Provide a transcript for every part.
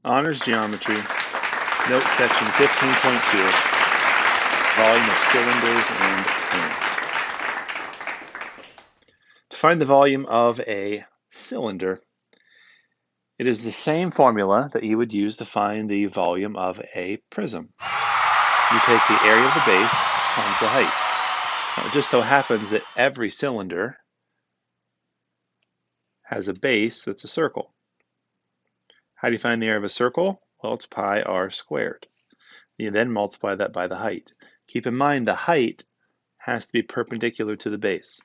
Honors Geometry, note section 15.2, volume of cylinders and cones. To find the volume of a cylinder, it is the same formula that you would use to find the volume of a prism. You take the area of the base times the height. Now, it just so happens that every cylinder has a base that's a circle. How do you find the area of a circle? Well, it's pi r squared. You then multiply that by the height. Keep in mind the height has to be perpendicular to the base.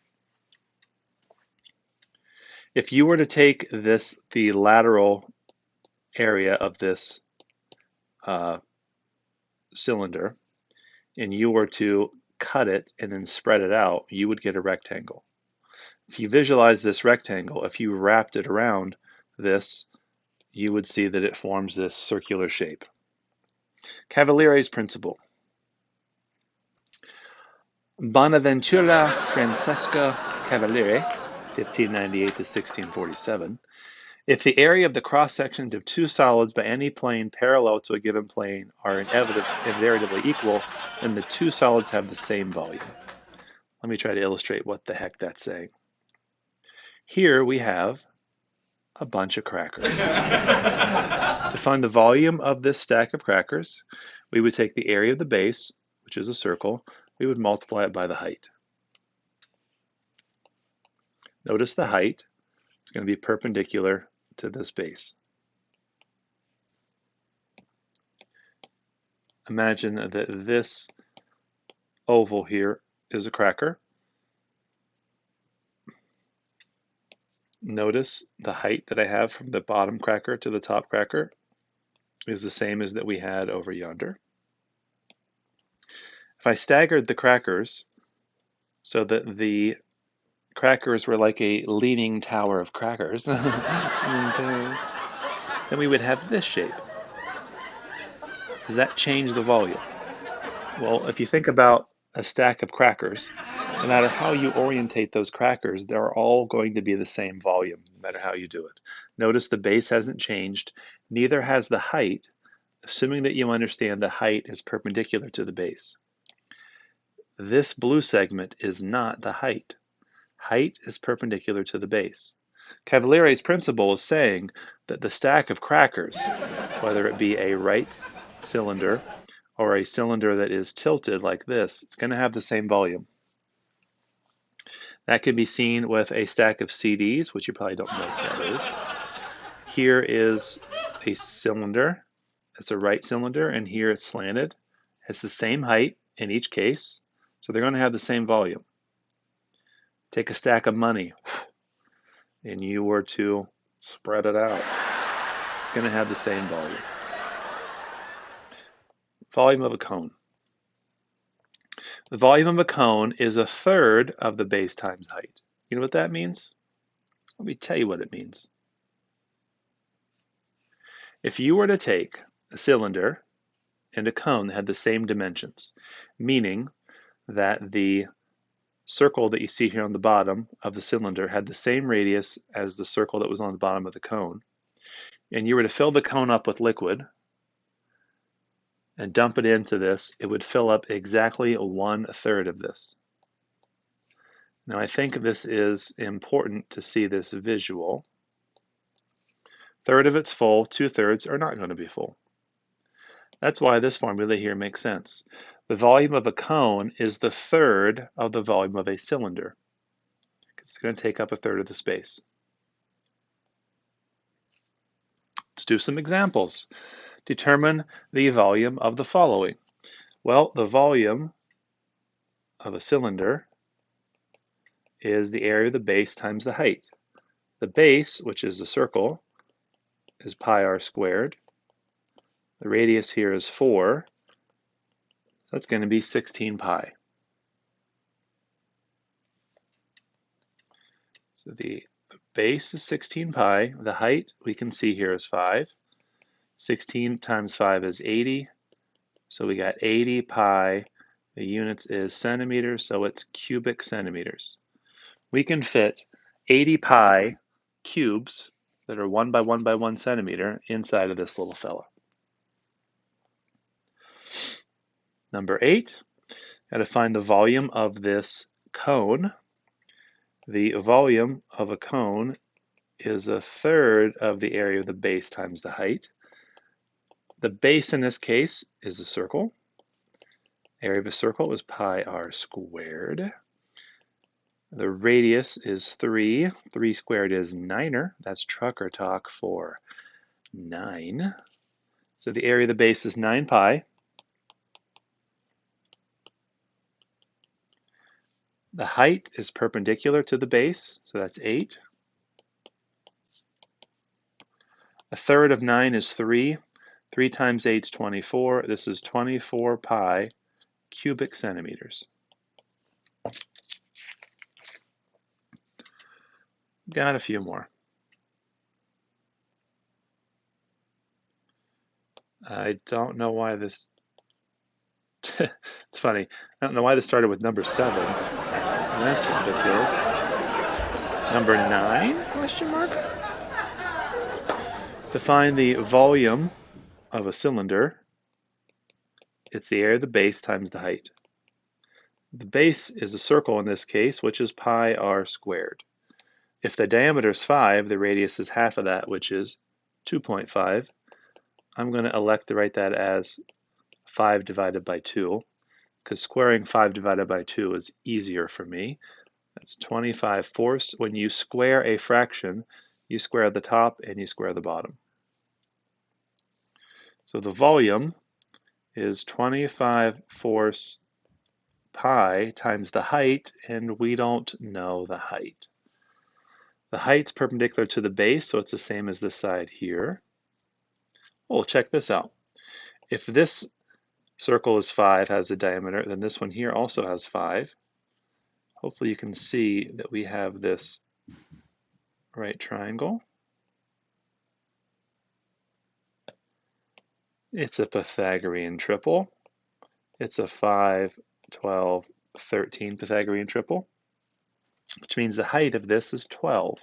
If you were to take the lateral area of this cylinder, and you were to cut it and then spread it out, you would get a rectangle. If you visualize this rectangle, if you wrapped it around this, you would see that it forms this circular shape. Cavaliere's principle. Bonaventura Francesca Cavaliere, 1598 to 1647. If the area of the cross-sections of two solids by any plane parallel to a given plane are invariably equal, then the two solids have the same volume. Let me try to illustrate what the heck that's saying. Here we have a bunch of crackers. To find the volume of this stack of crackers, we would take the area of the base, which is a circle, we would multiply it by the height. Notice the height is going to be perpendicular to this base. Imagine that this oval here is a cracker. Notice the height that I have from the bottom cracker to the top cracker is the same as that we had over yonder. If I staggered the crackers so that the crackers were like a leaning tower of crackers, then we would have this shape. Does that change the volume? Well, if you think about a stack of crackers, no matter how you orientate those crackers, they're all going to be the same volume, no matter how you do it. Notice the base hasn't changed, neither has the height, assuming that you understand the height is perpendicular to the base. This blue segment is not the height. Height is perpendicular to the base. Cavaliere's principle is saying that the stack of crackers, whether it be a right cylinder or a cylinder that is tilted like this, it's going to have the same volume. That can be seen with a stack of CDs, which you probably don't know what that is. Here is a cylinder. It's a right cylinder, and here it's slanted. It's the same height in each case, so they're going to have the same volume. Take a stack of money, and you were to spread it out. It's going to have the same volume. Volume of a cone. The volume of a cone is a third of the base times height. You know what that means? Let me tell you what it means. If you were to take a cylinder and a cone that had the same dimensions, meaning that the circle that you see here on the bottom of the cylinder had the same radius as the circle that was on the bottom of the cone, and you were to fill the cone up with liquid and dump it into this, it would fill up exactly 1/3 of this. Now I think this is important to see this visual. Third of it's full, 2/3 are not going to be full. That's why this formula here makes sense. The volume of a cone is the third of the volume of a cylinder, because it's going to take up 1/3 of the space. Let's do some examples. Determine the volume of the following. Well, the volume of a cylinder is the area of the base times the height. The base, which is a circle, is pi r squared. The radius here is 4. That's going to be 16 pi. So the base is 16 pi. The height we can see here is 5. 16 times 5 is 80. So we got 80 pi. The units is centimeters, so it's cubic centimeters. We can fit 80 pi cubes that are 1 by 1 by 1 centimeter inside of this little fella. Number 8, got to find the volume of this cone. The volume of a cone is a third of the area of the base times the height. The base in this case is a circle. Area of a circle is pi r squared. The radius is 3. 3 squared is 9er. That's trucker talk for 9. So the area of the base is 9 pi. The height is perpendicular to the base, so that's 8. A third of 9 is 3. 3 times 8 is 24. This is 24 pi cubic centimeters. Got a few more. I don't know why this, it's funny, I don't know why this started with number 7. That's ridiculous. Number 9, question mark? To find the volume of a cylinder, it's the area of the base times the height. The base is a circle in this case, which is pi r squared. If the diameter is 5, the radius is half of that, which is 2.5. I'm going to elect to write that as 5 divided by 2, because squaring 5 divided by 2 is easier for me. That's 25 fourths. When you square a fraction, you square the top and you square the bottom. So the volume is 25 fourths pi times the height, and we don't know the height. The height's perpendicular to the base, so it's the same as this side here. Well, check this out. If this circle is 5, has a diameter, then this one here also has 5. Hopefully you can see that we have this right triangle. It's a Pythagorean triple. It's a 5, 12, 13 Pythagorean triple, which means the height of this is 12.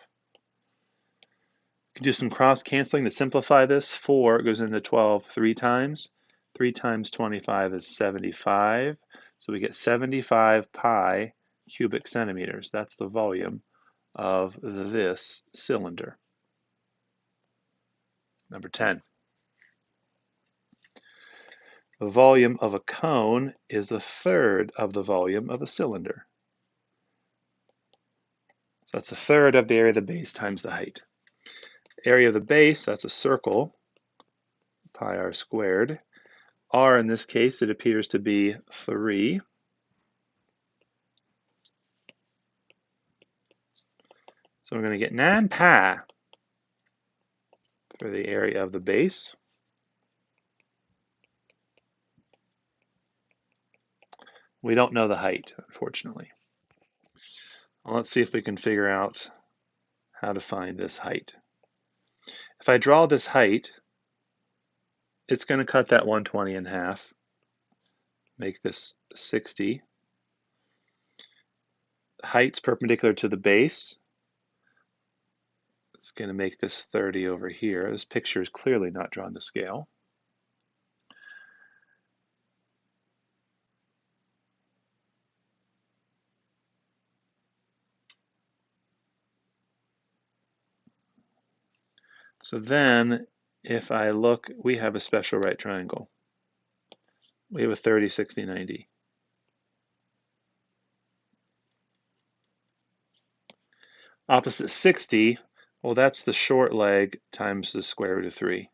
You can do some cross canceling to simplify this. 4 goes into 12 3 times. 3 times 25 is 75. So we get 75 pi cubic centimeters. That's the volume of this cylinder. Number 10. The volume of a cone is a third of the volume of a cylinder. So that's a third of the area of the base times the height. Area of the base, that's a circle, pi r squared. R in this case, it appears to be 3. So we're going to get 9 pi for the area of the base. We don't know the height, unfortunately. Well, let's see if we can figure out how to find this height. If I draw this height, it's going to cut that 120 in half, make this 60. Height's perpendicular to the base. It's going to make this 30 over here. This picture is clearly not drawn to scale. So then, if I look, we have a special right triangle. We have a 30, 60, 90. Opposite 60, well, that's the short leg times the square root of 3,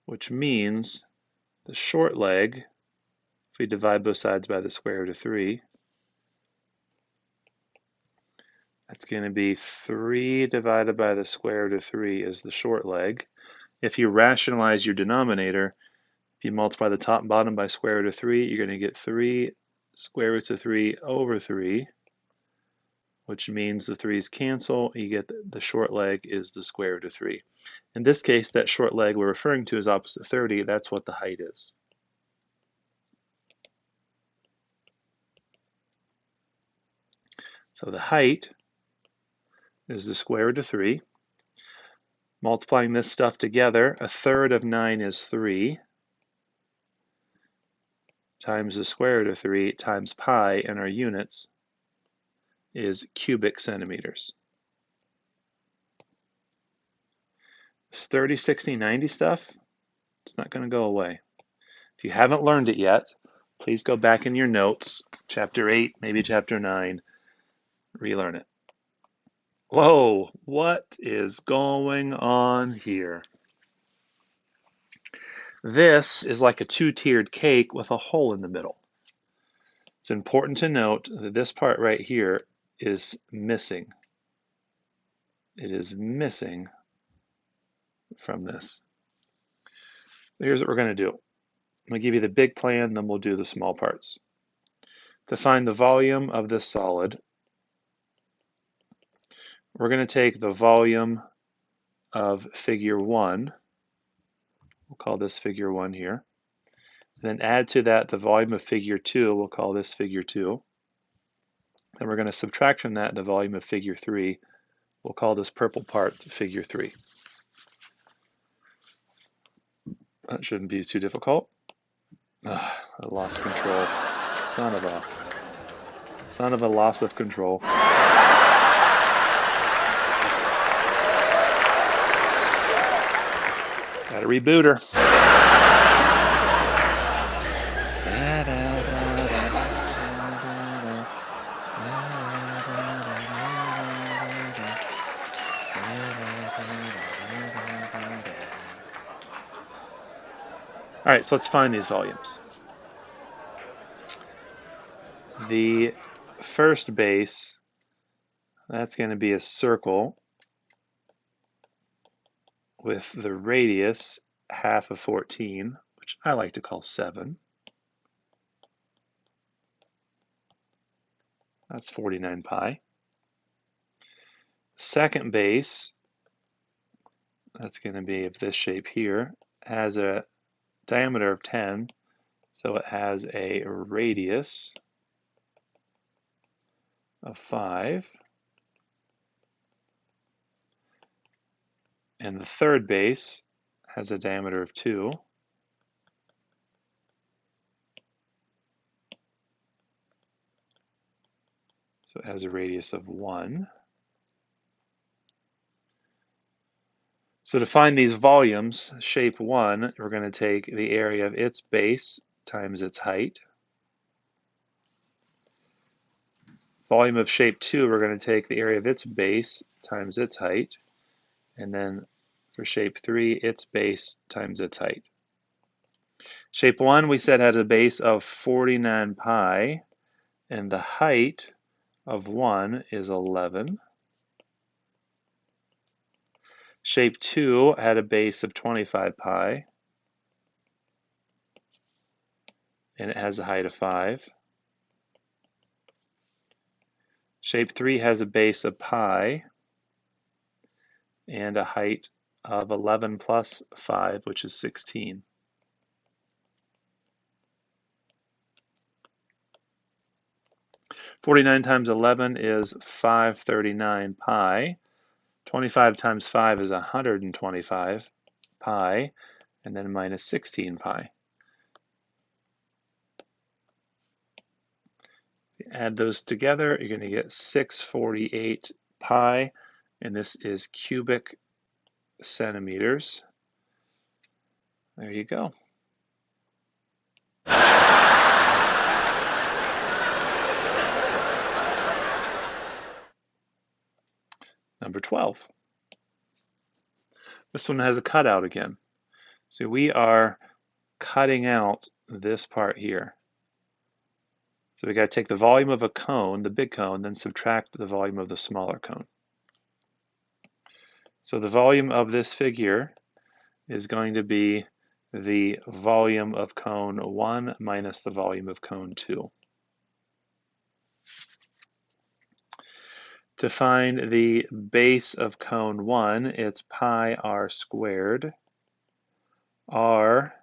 which means the short leg, if we divide both sides by the square root of 3, that's going to be 3 divided by the square root of 3 is the short leg. If you rationalize your denominator, if you multiply the top and bottom by square root of 3, you're going to get 3 square roots of 3 over 3, which means the 3's cancel. You get the short leg is the square root of 3. In this case, that short leg we're referring to is opposite 30. That's what the height is. So the height is the square root of 3. Multiplying this stuff together, 1/3 of 9 is 3, times the square root of 3 times pi, and our units is cubic centimeters. This 30, 60, 90 stuff, it's not going to go away. If you haven't learned it yet, please go back in your notes, chapter 8, maybe chapter 9, relearn it. Whoa, what is going on here? This is like a two-tiered cake with a hole in the middle. It's important to note that this part right here is missing. It is missing from this. Here's what we're going to do. I'm going to give you the big plan, then we'll do the small parts. To find the volume of this solid, we're going to take the volume of figure 1. We'll call this figure 1 here. Then add to that the volume of figure 2. We'll call this figure 2. Then we're going to subtract from that the volume of figure 3. We'll call this purple part figure 3. That shouldn't be too difficult. I lost control. Son of a loss of control. Gotta reboot her. All right, so let's find these volumes. The first base, that's going to be a circle with the radius half of 14, which I like to call 7. That's 49 pi. Second base, that's going to be of this shape here, has a diameter of 10, so it has a radius of 5. And the third base has a diameter of 2. So it has a radius of 1. So to find these volumes, shape 1, we're going to take the area of its base times its height. Volume of shape 2, we're going to take the area of its base times its height. And then for shape 3, its base times its height. Shape 1, we said, had a base of 49 pi, and the height of 1 is 11. Shape 2 had a base of 25 pi, and it has a height of 5. Shape 3 has a base of pi and a height of 11 plus 5, which is 16. (49 times 11 is 539 pi. 25 times 5 is 125 pi, and then minus 16 pi. Add those together, you're going to get 648 pi, and this is cubic centimeters. There you go. Number 12. This one has a cutout again. So we are cutting out this part here. So we got to take the volume of a cone, the big cone, then subtract the volume of the smaller cone. So the volume of this figure is going to be the volume of cone 1 minus the volume of cone 2. To find the base of cone 1, it's pi r squared. R,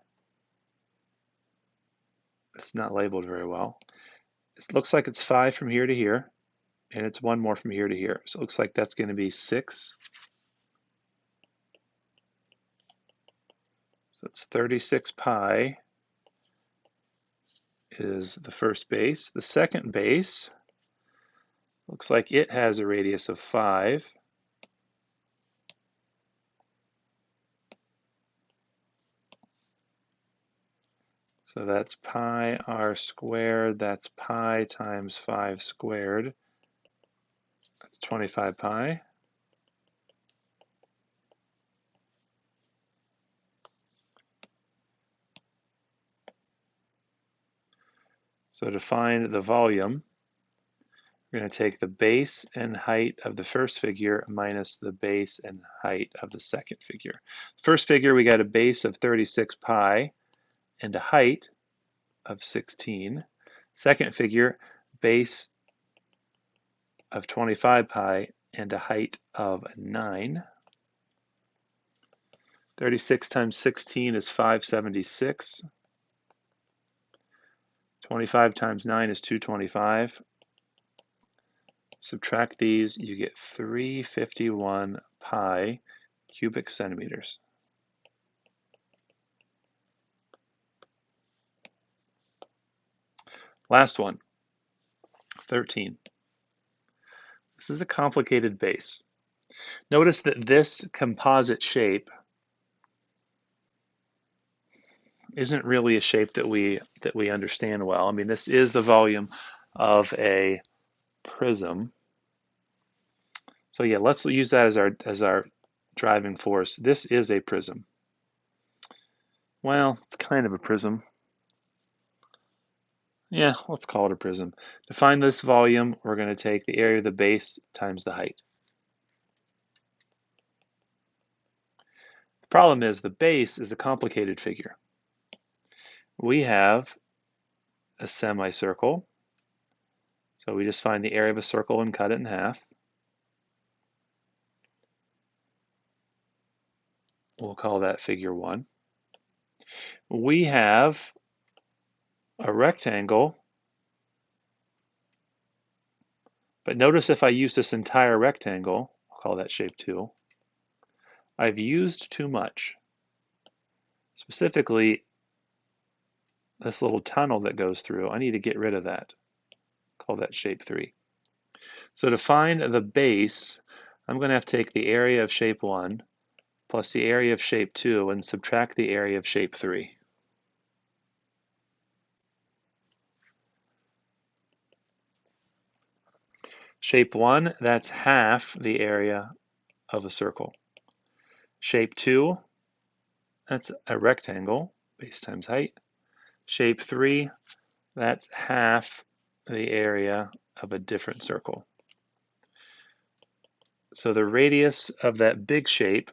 it's not labeled very well. It looks like it's 5 from here to here, and it's 1 more from here to here. So it looks like that's going to be 6. So it's 36 pi is the first base. The second base looks like it has a radius of 5. So that's pi r squared. That's pi times 5 squared. That's 25 pi. So to find the volume, we're going to take the base and height of the first figure minus the base and height of the second figure. First figure, we got a base of 36 pi and a height of 16. Second figure, base of 25 pi and a height of 9. 36 times 16 is 576. 25 times 9 is 225. Subtract these, you get 351 pi cubic centimeters. Last one, 13. This is a complicated base. Notice that this composite shape isn't really a shape that we understand well. I mean, this is the volume of a prism. So yeah, let's use that as our driving force. This is a prism. Well, it's kind of a prism. Yeah, let's call it a prism. To find this volume, we're going to take the area of the base times the height. The problem is the base is a complicated figure. We have a semicircle, so we just find the area of a circle and cut it in half. We'll call that figure 1. We have a rectangle, but notice if I use this entire rectangle, I'll call that shape 2, I've used too much. Specifically, this little tunnel that goes through, I need to get rid of that. Call that shape 3. So to find the base, I'm going to have to take the area of shape 1 plus the area of shape 2 and subtract the area of shape 3. Shape 1, that's half the area of a circle. Shape 2, that's a rectangle, base times height. Shape 3, that's half the area of a different circle. So the radius of that big shape,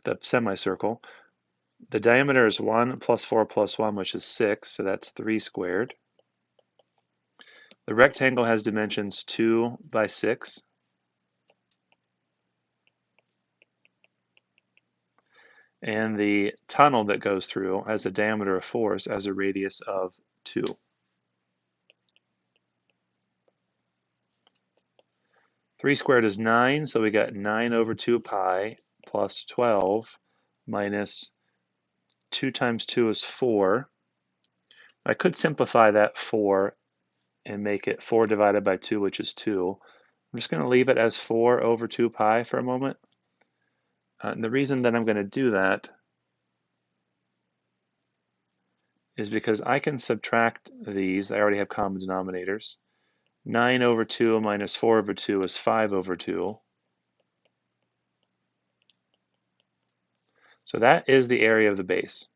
the semicircle, the diameter is 1 plus 4 plus 1, which is 6, so that's 3 squared. The rectangle has dimensions 2 by 6. And the tunnel that goes through has a diameter of 4, so has a radius of 2. Three squared is 9, so we got 9 over 2 pi plus 12 minus 2 times 2 is 4. I could simplify that 4 and make it 4 divided by 2, which is 2. I'm just going to leave it as 4 over 2 pi for a moment. And the reason that I'm going to do that is because I can subtract these. I already have common denominators. 9 over 2 minus 4 over 2 is 5 over 2. So that is the area of the base.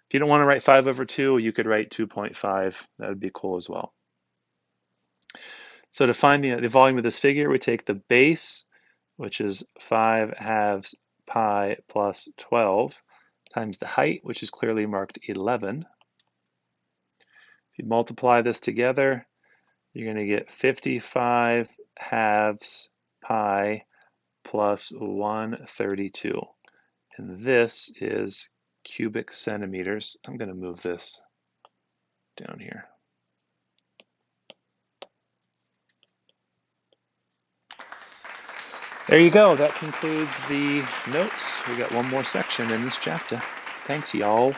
If you don't want to write 5 over 2, you could write 2.5. That would be cool as well. So to find the volume of this figure, we take the base, which is 5 halves pi plus 12, times the height, which is clearly marked 11. If you multiply this together, you're going to get 55 halves pi plus 132. And this is cubic centimeters. I'm going to move this down here. There you go. That concludes the notes. We got one more section in this chapter. Thanks. Thanks, y'all.